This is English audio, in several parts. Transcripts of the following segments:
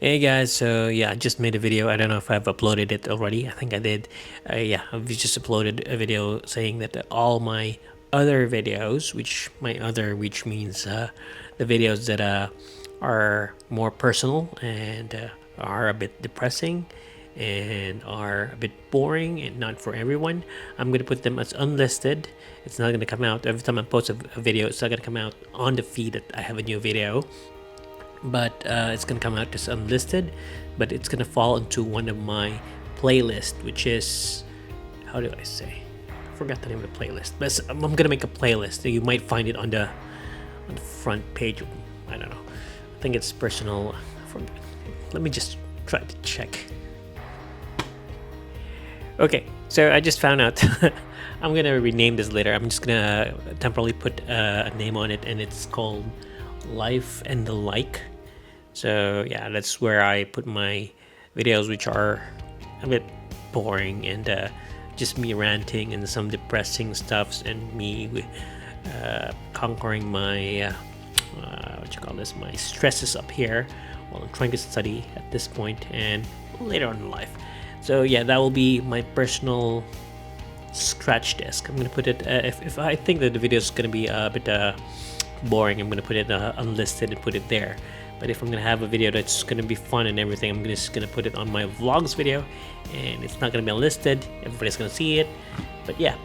Hey guys, so yeah, I just made a video. I don't know if I've uploaded it already. I think I did. Yeah, I've just uploaded a video saying that all my other videos, which means the videos that are more personal and are a bit depressing and are a bit boring and not for everyone, I'm gonna put them as unlisted. It's not gonna come out every time I post a video. It's not gonna come out on the feed that I have a new video, but it's gonna come out as unlisted, but it's gonna fall into one of my playlists, which is, how do I say, I forgot the name of the playlist, but I'm gonna make a playlist. You might find it on the front page. I don't know, I think it's personal. Let me just try to check. Okay, so I just found out. I'm gonna rename this later. I'm just gonna temporarily put a name on it, and it's called Life and the Like. So yeah, that's where I put my videos, which are a bit boring and just me ranting and some depressing stuffs, and me conquering my my stresses up here while I'm trying to study at this point and later on in life. So yeah, that will be my personal scratch disc. I'm gonna put it if I think that the video is gonna be a bit boring, I'm gonna put it unlisted and put it there. But if I'm gonna have a video that's gonna be fun and everything, I'm just gonna put it on my vlogs video, and it's not gonna be unlisted. Everybody's gonna see it. But yeah,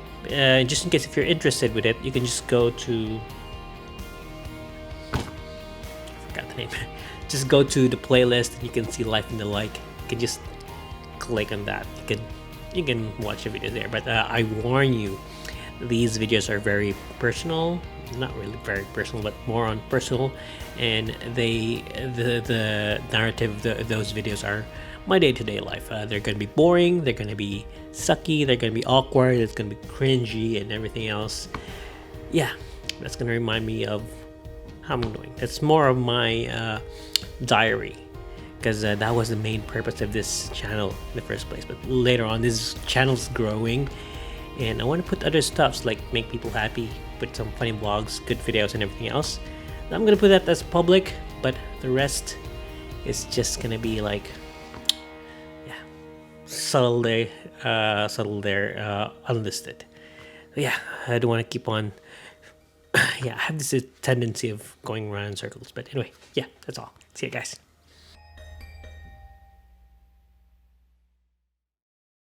just in case if you're interested with it, you can just go to, I forgot the name. Just go to the playlist and you can see Life in the Like. You can just click on that. You can watch the video there. But I warn you, these videos are very personal. Not really very personal, but more on personal, and the narrative of those videos are my day-to-day life. They're gonna be boring, they're gonna be sucky, they're gonna be awkward, it's gonna be cringy and everything else. Yeah, that's gonna remind me of how I'm doing. It's more of my diary, because that was the main purpose of this channel in the first place. But later on, this channel's growing, and I want to put other stuffs like make people happy, put some funny vlogs, good videos, and everything else. I'm gonna put that as public, but the rest is just gonna be like, yeah, subtle there, unlisted. So yeah, I don't want to keep on. Yeah, I have this tendency of going around in circles, but anyway, yeah, that's all. See you guys.